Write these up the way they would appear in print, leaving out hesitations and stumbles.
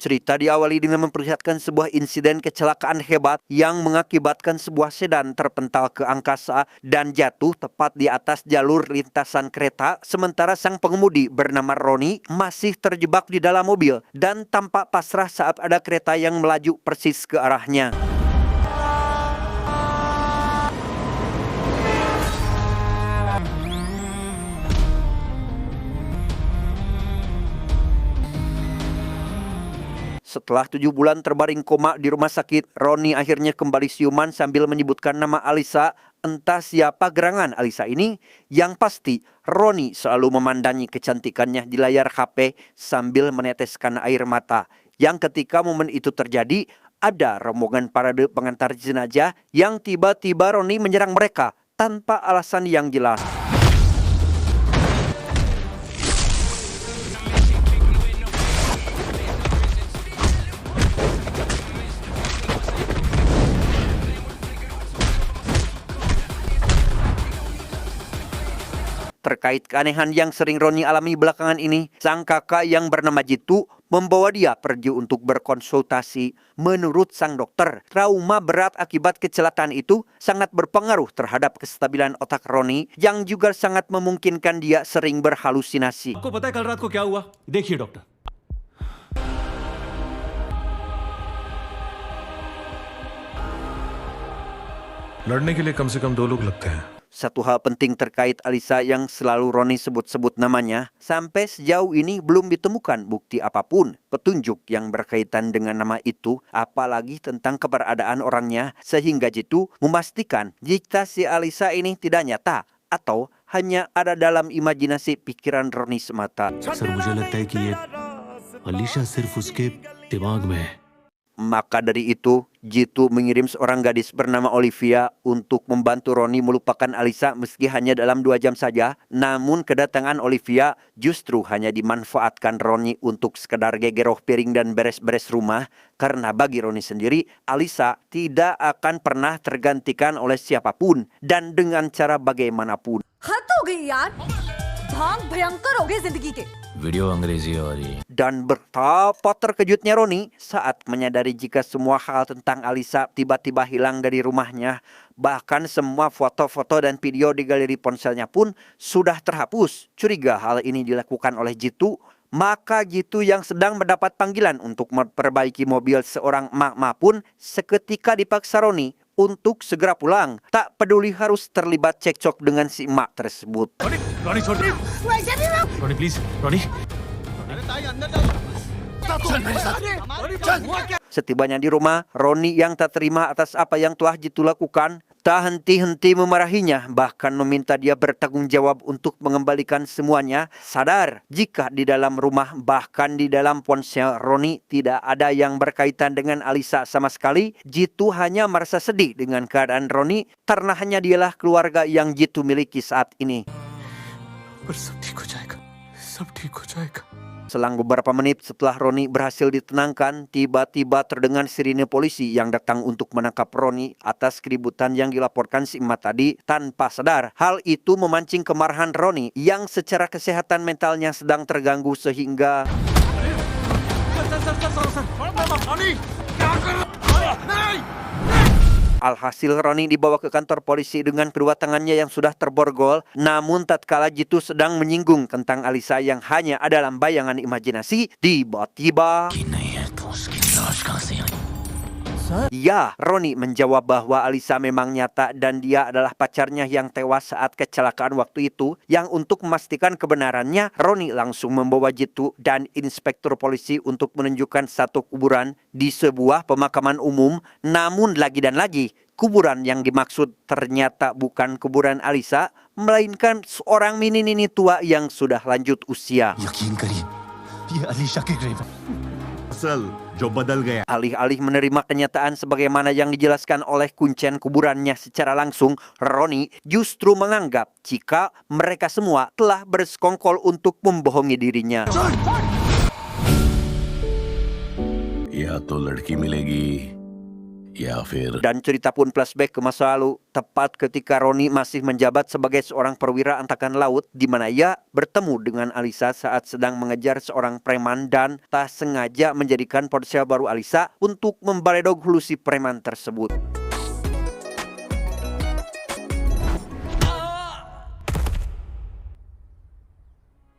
Cerita diawali dengan memperlihatkan sebuah insiden kecelakaan hebat yang mengakibatkan sebuah sedan terpental ke angkasa dan jatuh tepat di atas jalur lintasan kereta, sementara sang pengemudi bernama Roni masih terjebak di dalam mobil dan tampak pasrah saat ada kereta yang melaju persis ke arahnya. Setelah 7 bulan terbaring koma di rumah sakit, Roni akhirnya kembali siuman sambil menyebutkan nama Alisa. Entah siapa gerangan Alisa ini, yang pasti Roni selalu memandangi kecantikannya di layar HP sambil meneteskan air mata. Yang ketika momen itu terjadi, ada rombongan parade pengantar jenazah yang tiba-tiba Roni menyerang mereka tanpa alasan yang jelas. Terkait keanehan yang sering Roni alami belakangan ini, sang kakak yang bernama Jitu membawa dia pergi untuk berkonsultasi. Menurut sang dokter, trauma berat akibat kecelakaan itu sangat berpengaruh terhadap kestabilan otak Roni yang juga sangat memungkinkan dia sering berhalusinasi. आपको पता है कल रात को क्या हुआ? देखिए डॉक्टर। लड़ने के लिए कम से कम 2 लोग लगते हैं। Satu hal penting terkait Alisa yang selalu Roni sebut-sebut namanya, sampai sejauh ini belum ditemukan bukti apapun, petunjuk yang berkaitan dengan nama itu, apalagi tentang keberadaan orangnya, sehingga Jitu memastikan jika si Alisa ini tidak nyata atau hanya ada dalam imajinasi pikiran Roni semata. Sir मुझे लगता है कि ये अलीशा सिर्फ उसके दिमाग में है। Maka dari itu, Jitu mengirim seorang gadis bernama Olivia untuk membantu Roni melupakan Alisa meski hanya dalam 2 jam saja. Namun kedatangan Olivia justru hanya dimanfaatkan Roni untuk sekedar gegeroh piring dan beres-beres rumah. Karena bagi Roni sendiri, Alisa tidak akan pernah tergantikan oleh siapapun dan dengan cara bagaimanapun. हद हो गई यार, भांग भयंकर हो गई जिंदगी के। वीडियो अंग्रेजी हो रही है। Dan betapa terkejutnya Roni saat menyadari jika semua hal tentang Alisa tiba-tiba hilang dari rumahnya. Bahkan semua foto-foto dan video di galeri ponselnya pun sudah terhapus. Curiga hal ini dilakukan oleh Jitu. Maka Jitu yang sedang mendapat panggilan untuk memperbaiki mobil seorang emak-emak pun seketika dipaksa Roni untuk segera pulang. Tak peduli harus terlibat cekcok dengan si emak tersebut. Ronnie छोड़ दे। Ronnie please, Ronnie. Setibanya di rumah, Roni yang tak terima atas apa yang telah Jitu lakukan, tak henti-henti memarahinya, bahkan meminta dia bertanggung jawab untuk mengembalikan semuanya. Sadar jika di dalam rumah, bahkan di dalam ponsel Roni tidak ada yang berkaitan dengan Alisa sama sekali, Jitu hanya merasa sedih dengan keadaan Roni karena hanya dialah keluarga yang Jitu miliki saat ini. पर सब ठीक हो जाएगा, सब ठीक हो जाएगा। Selang beberapa menit setelah Roni berhasil ditenangkan, tiba-tiba terdengar sirine polisi yang datang untuk menangkap Roni atas keributan yang dilaporkan si emak tadi tanpa sadar. Hal itu memancing kemarahan Roni yang secara kesehatan mentalnya sedang terganggu sehingga alhasil Roni dibawa ke kantor polisi dengan kedua tangannya yang sudah terborgol. Namun tatkala Jitu sedang menyinggung tentang Alisa yang hanya ada dalam bayangan imajinasi, tiba-tiba ya, Roni menjawab bahwa Alisa memang nyata dan dia adalah pacarnya yang tewas saat kecelakaan waktu itu. Yang untuk memastikan kebenarannya, Roni langsung membawa Jitu dan inspektur polisi untuk menunjukkan satu kuburan di sebuah pemakaman umum. Namun lagi dan lagi, kuburan yang dimaksud ternyata bukan kuburan Alisa, melainkan seorang nini tua yang sudah lanjut usia. यकीन करिए, ये अलीशा के ग्रेव है। जो बदल गया। Alih-alih menerima kenyataan sebagaimana yang dijelaskan oleh kuncen kuburannya secara langsung, Roni justru menganggap jika mereka semua telah bersekongkol untuk membohongi dirinya. या तो लड़की मिलेगी या फिर Dan cerita pun flashback ke masa lalu, tepat ketika Roni masih menjabat sebagai seorang perwira angkatan laut, di mana ia bertemu dengan Alisa saat sedang mengejar seorang preman dan tak sengaja menjadikan ponsel baru Alisa untuk membaledog hulu si preman tersebut.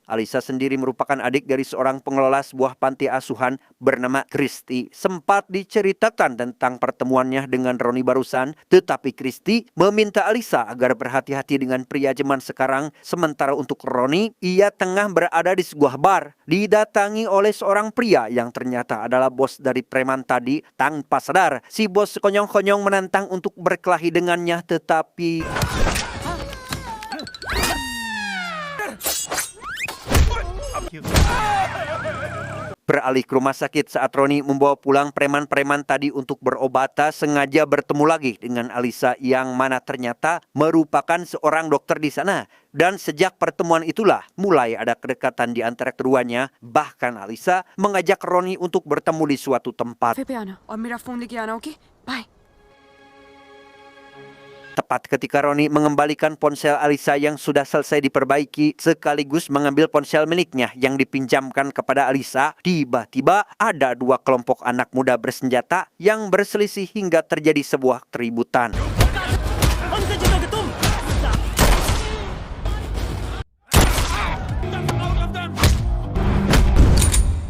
Alisa sendiri merupakan adik dari seorang pengelola sebuah panti asuhan bernama Kristi. Sempat diceritakan tentang pertemuannya dengan Roni barusan, tetapi Kristi meminta Alisa agar berhati-hati dengan pria zaman sekarang. Sementara untuk Roni, ia tengah berada di sebuah bar, didatangi oleh seorang pria yang ternyata adalah bos dari preman tadi. Tanpa sadar, si bos sekonyong-konyong menantang untuk berkelahi dengannya, tetapi beralih ke rumah sakit saat Roni membawa pulang preman-preman tadi untuk berobat, sengaja bertemu lagi dengan Alisa yang mana ternyata merupakan seorang dokter di sana. Dan sejak pertemuan itulah mulai ada kedekatan di antara keduanya. Bahkan Alisa mengajak Roni untuk bertemu di suatu tempat. पे आना और मेरा phone लेके आना, okay? Bye. Tepat ketika Roni mengembalikan ponsel Alisa yang sudah selesai diperbaiki sekaligus mengambil ponsel miliknya yang dipinjamkan kepada Alisa, tiba-tiba ada dua kelompok anak muda bersenjata yang berselisih hingga terjadi sebuah keributan.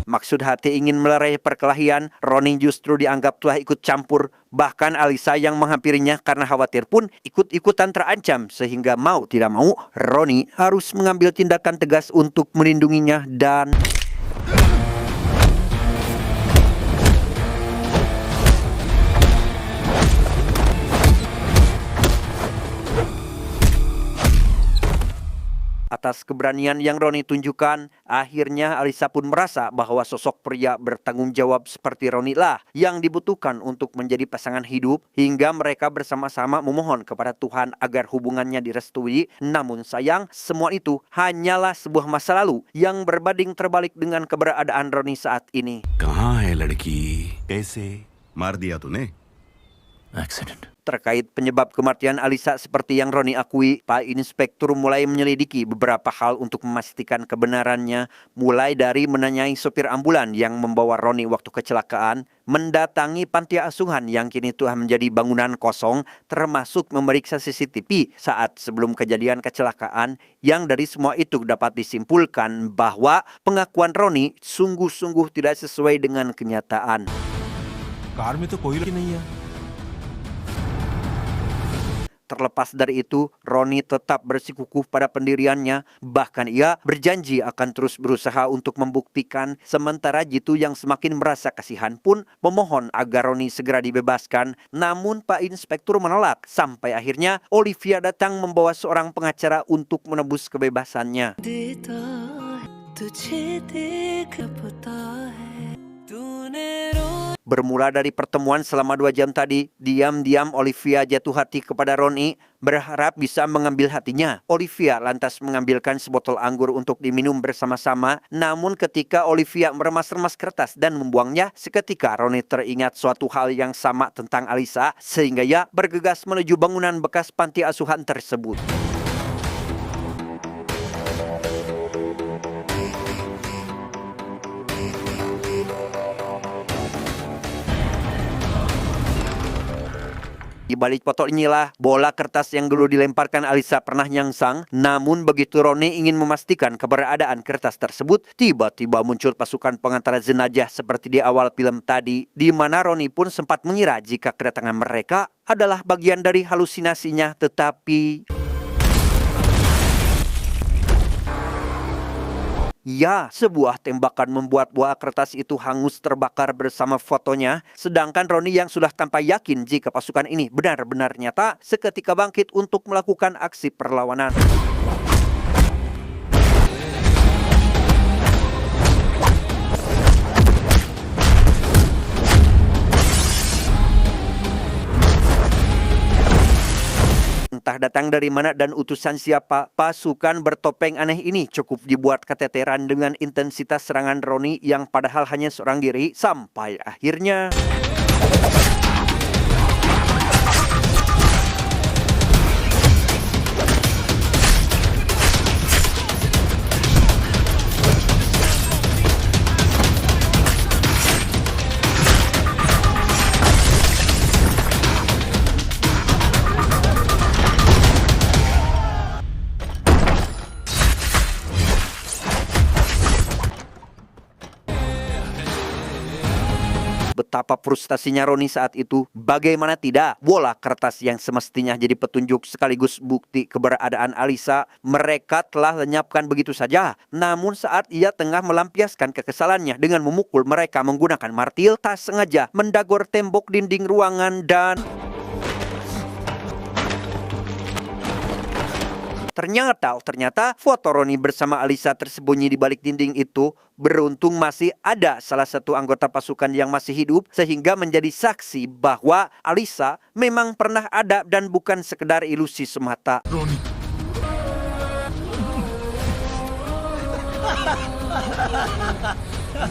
Maksud hati ingin melerai perkelahian, Roni justru dianggap telah ikut campur. Bahkan Alisa yang menghampirinya karena khawatir pun ikut-ikutan terancam. Sehingga mau tidak mau, Roni harus mengambil tindakan tegas untuk melindunginya dan... Atas keberanian yang Roni tunjukkan, akhirnya Alisa pun merasa bahwa sosok pria bertanggung jawab seperti Roni lah yang dibutuhkan untuk menjadi pasangan hidup, hingga mereka bersama-sama memohon kepada Tuhan agar hubungannya direstui. Namun sayang, semua itu hanyalah sebuah masa lalu yang berbanding terbalik dengan keberadaan Roni saat ini. कहाँ है लड़की? कैसे मार दिया तूने? Accident. Terkait penyebab kematian Alisa seperti yang Roni akui, Pak Inspektur mulai menyelidiki beberapa hal untuk memastikan kebenarannya, mulai dari menanyai sopir ambulan yang membawa Roni waktu kecelakaan, mendatangi panti asuhan yang kini telah menjadi bangunan kosong, termasuk memeriksa CCTV saat sebelum kejadian kecelakaan, yang dari semua itu dapat disimpulkan bahwa pengakuan Roni sungguh-sungguh tidak sesuai dengan kenyataan. Car में तो कोई लड़की नहीं है. Terlepas dari itu, Roni tetap bersikukuh pada pendiriannya. Bahkan ia berjanji akan terus berusaha untuk membuktikan. Sementara Jitu yang semakin merasa kasihan pun memohon agar Roni segera dibebaskan. Namun Pak Inspektur menolak. Sampai akhirnya Olivia datang membawa seorang pengacara untuk menebus kebebasannya. Bermula dari pertemuan selama 2 jam tadi, diam-diam Olivia jatuh hati kepada Roni, berharap bisa mengambil hatinya. Olivia lantas mengambilkan sebotol anggur untuk diminum bersama-sama. Namun ketika Olivia meremas-remas kertas dan membuangnya, seketika Roni teringat suatu hal yang sama tentang Alisa, sehingga ia bergegas menuju bangunan bekas panti asuhan tersebut. Di balik foto inilah bola kertas yang dulu dilemparkan Alisa pernah nyangsang. Namun begitu Roni ingin memastikan keberadaan kertas tersebut, tiba-tiba muncul pasukan pengantar jenazah seperti di awal film tadi, di mana Roni pun sempat mengira jika kedatangan mereka adalah bagian dari halusinasinya, tetapi... Ya, sebuah tembakan membuat bola kertas itu hangus terbakar bersama fotonya. Sedangkan Roni yang sudah tanpa yakin jika pasukan ini benar-benar nyata, seketika bangkit untuk melakukan aksi perlawanan. Entah datang dari mana dan utusan siapa, pasukan bertopeng aneh ini cukup dibuat keteteran dengan intensitas serangan Roni yang padahal hanya seorang diri, sampai akhirnya... Betapa frustasinya Roni saat itu. Bagaimana tidak, bola kertas yang semestinya jadi petunjuk sekaligus bukti keberadaan Alisa, mereka telah lenyapkan begitu saja. Namun saat ia tengah melampiaskan kekesalannya dengan memukul mereka menggunakan martil, tak sengaja mendagor tembok dinding ruangan dan Ternyata foto Roni bersama Alisa tersembunyi di balik dinding itu. Beruntung masih ada salah satu anggota pasukan yang masih hidup sehingga menjadi saksi bahwa Alisa memang pernah ada dan bukan sekedar ilusi semata.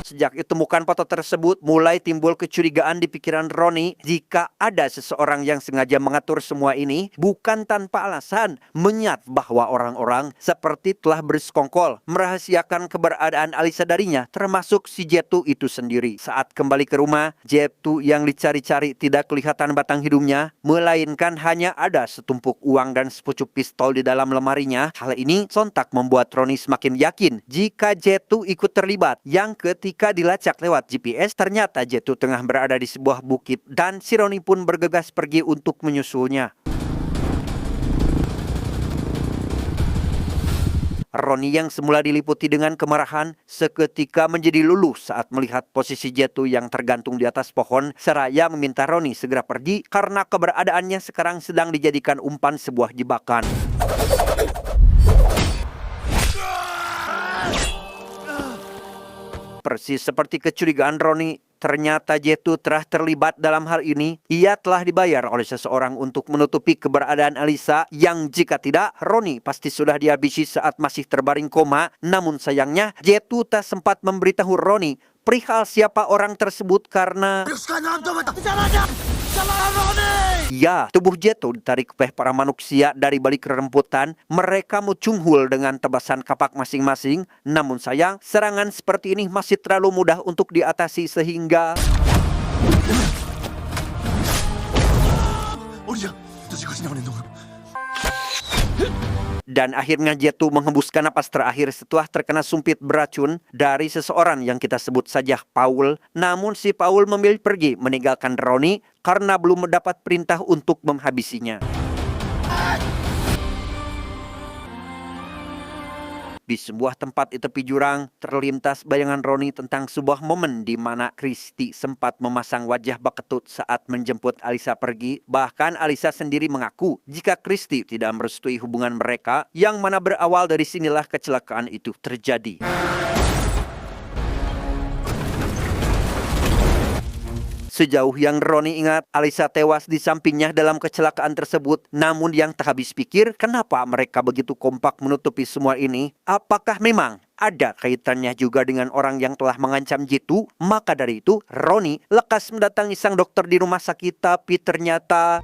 Sejak ditemukan foto tersebut, mulai timbul kecurigaan di pikiran Roni jika ada seseorang yang sengaja mengatur semua ini bukan tanpa alasan, menyat bahwa orang-orang seperti telah bersekongkol merahasiakan keberadaan Alisa darinya, termasuk si Jetu itu sendiri. Saat kembali ke rumah, Jetu yang dicari-cari tidak kelihatan batang hidungnya, melainkan hanya ada setumpuk uang dan sepucuk pistol di dalam lemarinya. Hal ini sontak membuat Roni semakin yakin jika Jetu ikut terlibat. Yang ketika dilacak lewat GPS, ternyata Jetu tengah berada di sebuah bukit dan si Roni pun bergegas pergi untuk menyusulnya. Roni yang semula diliputi dengan kemarahan seketika menjadi luluh saat melihat posisi Jetu yang tergantung di atas pohon, seraya meminta Roni segera pergi karena keberadaannya sekarang sedang dijadikan umpan sebuah jebakan. Persis seperti kecurigaan Roni, ternyata Jetu telah terlibat dalam hal ini. Ia telah dibayar oleh seseorang untuk menutupi keberadaan Alisa yang jika tidak, Roni pasti sudah dihabisi saat masih terbaring koma. Namun sayangnya, Jetu tak sempat memberitahu Roni perihal siapa orang tersebut karena ya, tubuh Jetu ditarik oleh para manusia dari balik rerumputan. Mereka mucunghul dengan tebasan kapak masing-masing. Namun sayang, serangan seperti ini masih terlalu mudah untuk diatasi sehingga dan akhirnya Jetu menghembuskan napas terakhir setelah terkena sumpit beracun dari seseorang yang kita sebut saja Paul. Namun si Paul memilih pergi meninggalkan Roni karena belum mendapat perintah untuk menghabisinya. Di sebuah tempat di tepi jurang, terlintas bayangan Roni tentang sebuah momen di mana Kristi sempat memasang wajah baketut saat menjemput Alisa pergi. Bahkan Alisa sendiri mengaku jika Kristi tidak merestui hubungan mereka, yang mana berawal dari sinilah kecelakaan itu terjadi. Sejauh yang Roni ingat, Alisa tewas di sampingnya dalam kecelakaan tersebut. Namun yang tak habis pikir, kenapa mereka begitu kompak menutupi semua ini? Apakah memang ada kaitannya juga dengan orang yang telah mengancam Jetu? Maka dari itu, Roni lekas mendatangi sang dokter di rumah sakit, tapi ternyata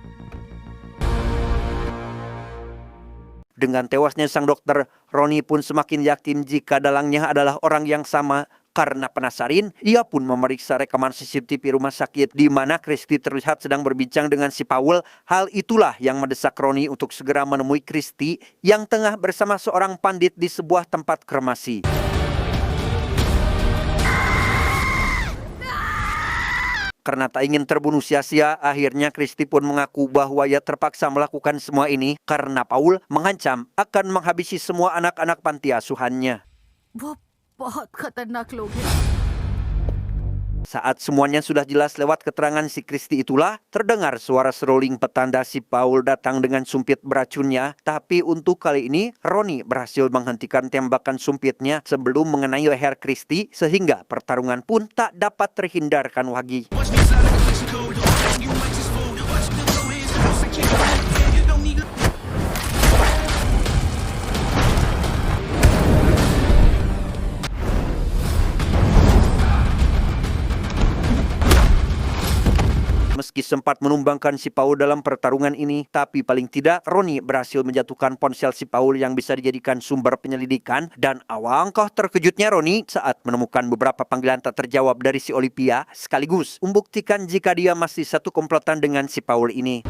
dengan tewasnya sang dokter, Roni pun semakin yakin jika dalangnya adalah orang yang sama. Karena penasaran, ia pun memeriksa rekaman CCTV rumah sakit di mana Kristi terlihat sedang berbincang dengan si Paul. Hal itulah yang mendesak Roni untuk segera menemui Kristi yang tengah bersama seorang pandit di sebuah tempat kremasi. Karena tak ingin terbunuh sia-sia, akhirnya Kristi pun mengaku bahwa ia terpaksa melakukan semua ini karena Paul mengancam akan menghabisi semua anak-anak panti asuhannya. वो बहुत खतरनाक लोग हैं। Saat semuanya sudah jelas lewat keterangan si Kristi itulah, terdengar suara seruling petanda si Paul datang dengan sumpit beracunnya. Tapi untuk kali ini, Roni berhasil menghentikan tembakan sumpitnya sebelum mengenai leher Kristi, sehingga pertarungan pun tak dapat terhindarkan lagi. Meski sempat menumbangkan si Paul dalam pertarungan ini, tapi paling tidak Roni berhasil menjatuhkan ponsel si Paul yang bisa dijadikan sumber penyelidikan. Dan alangkah terkejutnya Roni saat menemukan beberapa panggilan tak terjawab dari si Olivia, sekaligus membuktikan jika dia masih satu komplotan dengan si Paul ini.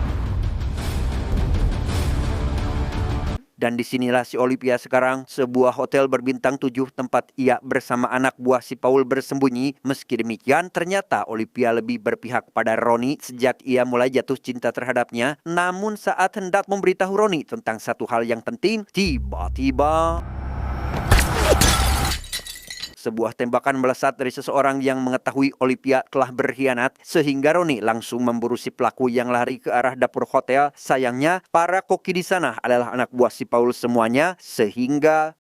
Dan disinilah si Olivia sekarang, sebuah hotel berbintang 7 tempat ia bersama anak buah si Paul bersembunyi. Meski demikian, ternyata Olivia lebih berpihak pada Ronnie sejak ia mulai jatuh cinta terhadapnya. Namun saat hendak memberitahu Ronnie tentang satu hal yang penting, tiba-tiba sebuah tembakan melesat dari seseorang yang mengetahui Olivia telah berkhianat, sehingga Ronnie langsung memburu si pelaku yang lari ke arah dapur hotel. Sayangnya, para koki di sana adalah anak buah si Paul semuanya, sehingga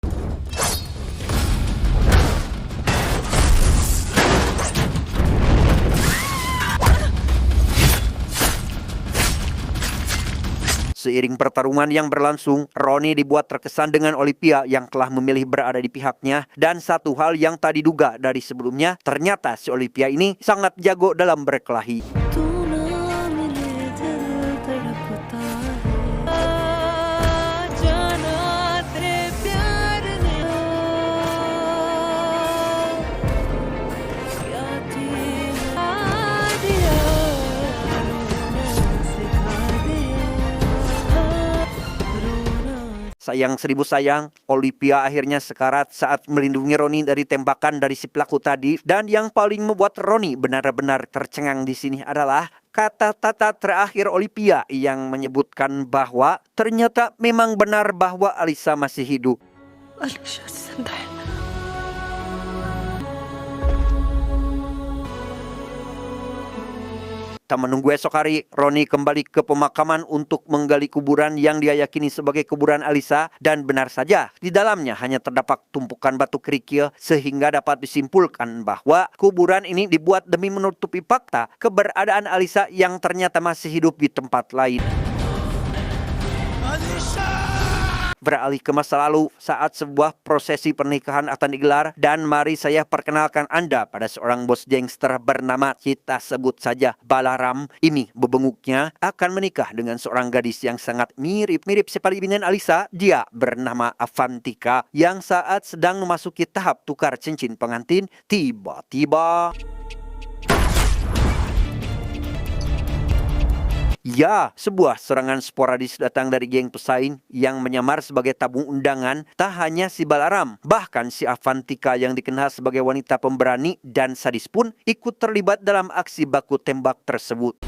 seiring pertarungan yang berlangsung, Ronnie dibuat terkesan dengan Olivia yang telah memilih berada di pihaknya. Dan satu hal yang tak diduga dari sebelumnya, ternyata si Olivia ini sangat jago dalam berkelahi. Sayang seribu sayang, Olivia akhirnya sekarat saat melindungi Ronnie dari tembakan dari si pelaku tadi. Dan yang paling membuat Ronnie benar-benar tercengang di sini adalah kata-kata terakhir Olivia yang menyebutkan bahwa ternyata memang benar bahwa Alisa masih hidup. Alicia जिंदा है। Tak menunggu esok hari, Ronnie kembali ke pemakaman untuk menggali kuburan yang dia yakini sebagai kuburan Alisa. Dan benar saja, di dalamnya hanya terdapat tumpukan batu kerikil, sehingga dapat disimpulkan bahwa kuburan ini dibuat demi menutupi fakta keberadaan Alisa yang ternyata masih hidup di tempat lain. Beralih ke masa lalu saat sebuah prosesi pernikahan akan digelar, dan mari saya perkenalkan Anda pada seorang bos gangster bernama, kita sebut saja Balaram. Ini bebenguknya akan menikah dengan seorang gadis yang sangat mirip-mirip seperti dengan Alisa. Dia bernama Avantika, yang saat sedang memasuki tahap tukar cincin pengantin, tiba-tiba ya, sebuah serangan sporadis datang dari geng pesaing yang menyamar sebagai tabung undangan. Tak hanya si Balaram, bahkan si Avantika yang dikenal sebagai wanita pemberani dan sadis pun ikut terlibat dalam aksi baku tembak tersebut.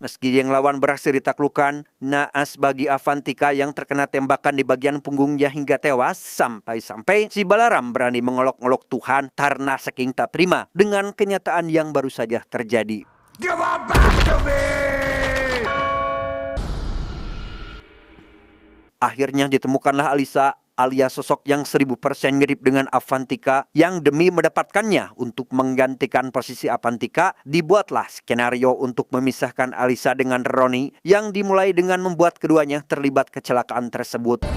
Meski geng lawan berhasil ditaklukkan, naas bagi Avantika yang terkena tembakan di bagian punggungnya hingga tewas. Sampai-sampai si Balaram berani mengolok-olok Tuhan karena saking tak terima dengan kenyataan yang baru saja terjadi. Akhirnya ditemukanlah Alisa, alias sosok yang 1000% mirip dengan Avantika, yang demi mendapatkannya untuk menggantikan posisi Avantika, dibuatlah skenario untuk memisahkan Alisa dengan Ronnie, yang dimulai dengan membuat keduanya terlibat kecelakaan tersebut.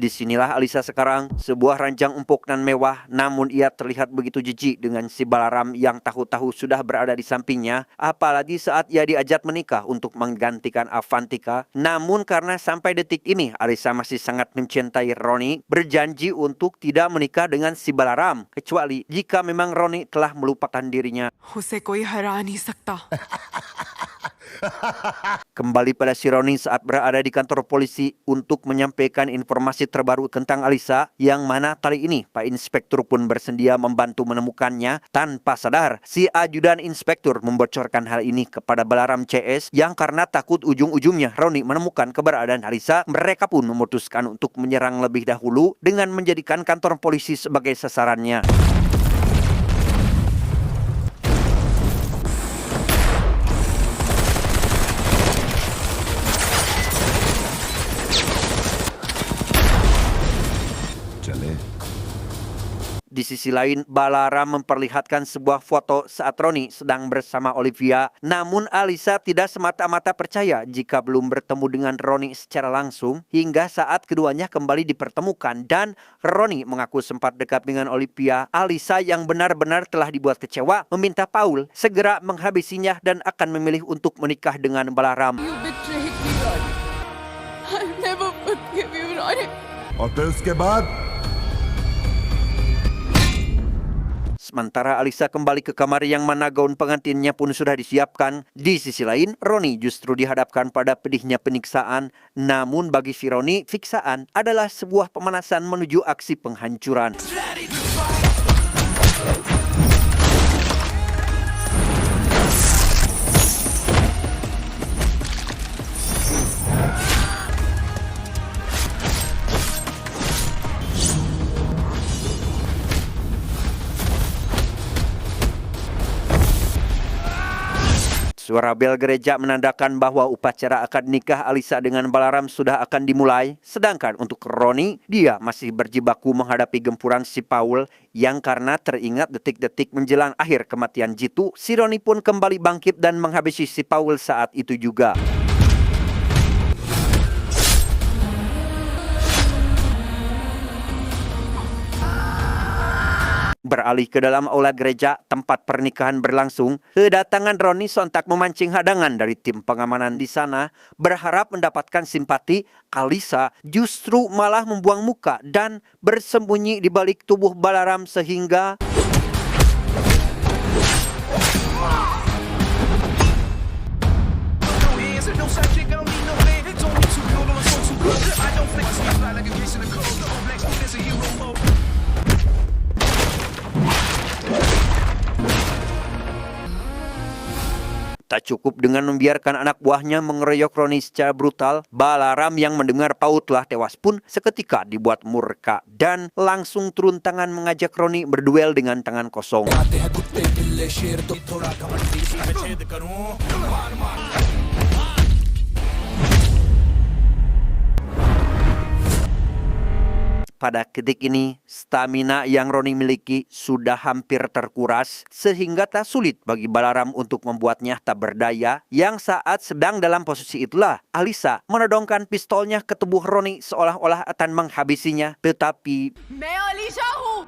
Disinilah Alisa sekarang, sebuah ranjang empuk dan mewah, namun ia terlihat begitu jijik dengan si Balaram yang tahu-tahu sudah berada di sampingnya, apalagi saat ia diajak menikah untuk menggantikan Avantika. Namun karena sampai detik ini Alisa masih sangat mencintai Ronnie, berjanji untuk tidak menikah dengan si Balaram, kecuali jika memang Ronnie telah melupakan dirinya. उसे कोई हरा नहीं सकता। Kembali pada si Ronnie saat berada di kantor polisi untuk menyampaikan informasi terbaru tentang Alisa, yang mana kali ini Pak Inspektur pun bersedia membantu menemukannya. Tanpa sadar, si ajudan inspektur membocorkan hal ini kepada Balaram CS, yang karena takut ujung-ujungnya Ronnie menemukan keberadaan Alisa, mereka pun memutuskan untuk menyerang lebih dahulu dengan menjadikan kantor polisi sebagai sasarannya. Di sisi lain, Balaram memperlihatkan sebuah foto saat Roni sedang bersama Olivia. Namun Alisa tidak semata-mata percaya jika belum bertemu dengan Roni secara langsung hingga saat keduanya kembali dipertemukan dan Roni mengaku sempat dekat dengan Olivia. Alisa yang benar-benar telah dibuat kecewa meminta Paul segera menghabisinya dan akan memilih untuk menikah dengan Balaram. You betrayed me, Ronnie. I'll never forgive you, Ronnie. और फिर उसके बाद Sementara Alisa kembali ke kamar yang mana gaun pengantinnya pun sudah disiapkan. Di sisi lain, Roni justru dihadapkan pada pedihnya penyiksaan. Namun bagi si Roni, siksaan adalah sebuah pemanasan menuju aksi penghancuran. Suara bel gereja menandakan bahwa upacara akad nikah Alisa dengan Balaram sudah akan dimulai. Sedangkan untuk Roni, dia masih berjibaku menghadapi gempuran si Paul yang karena teringat detik-detik menjelang akhir kematian Jitu, si Roni pun kembali bangkit dan menghabisi si Paul saat itu juga. Beralih ke dalam aula gereja tempat pernikahan berlangsung, kedatangan Roni sontak memancing hadangan dari tim pengamanan di sana. Berharap mendapatkan simpati, Alisa justru malah membuang muka dan bersembunyi di balik tubuh Balaram sehingga tak cukup dengan membiarkan anak buahnya mengeroyok Roni secara brutal, Balaram yang mendengar Paul telah tewas pun seketika dibuat murka dan langsung turun tangan mengajak Roni berduel dengan tangan kosong. Pada ketik ini, stamina yang Roni miliki sudah hampir terkuras sehingga tak sulit bagi Balaram untuk membuatnya tak berdaya. Yang saat sedang dalam posisi itulah, Alisa menodongkan pistolnya ke tubuh Roni seolah-olah akan menghabisinya. Tetapi मैं अलीशा हूँ.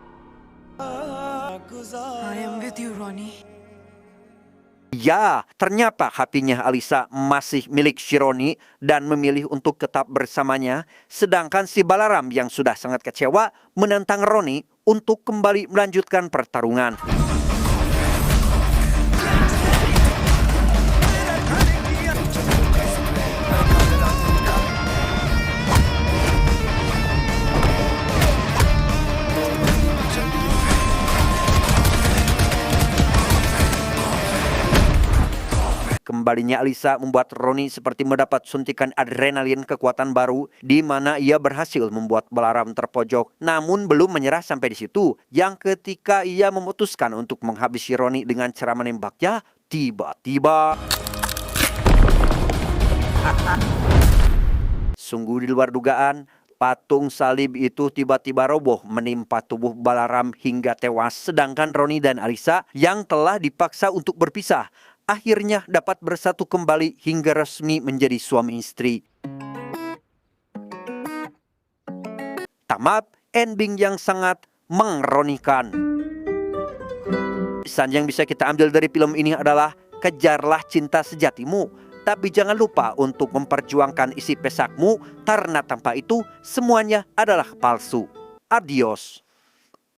I am with you, Ronnie. ya, ternyata hatinya Alisa masih milik si Roni dan memilih untuk tetap bersamanya. Sedangkan si Balaram yang sudah sangat kecewa menentang Roni untuk kembali melanjutkan pertarungan. Kembalinya Alisa membuat Roni seperti mendapat suntikan adrenalin kekuatan baru di mana ia berhasil membuat Balaram terpojok. Namun belum menyerah sampai di situ. Yang ketika ia memutuskan untuk menghabisi Roni dengan cara menembaknya, tiba-tiba sungguh di luar dugaan, patung salib itu tiba-tiba roboh menimpa tubuh Balaram hingga tewas. Sedangkan Roni dan Alisa yang telah dipaksa untuk berpisah akhirnya dapat bersatu kembali hingga resmi menjadi suami istri. Tamat ending yang sangat mengronikan. Pesan yang bisa kita ambil dari film ini adalah kejarlah cinta sejatimu, tapi jangan lupa untuk memperjuangkan isi pesakmu karena tanpa itu semuanya adalah palsu. Adios.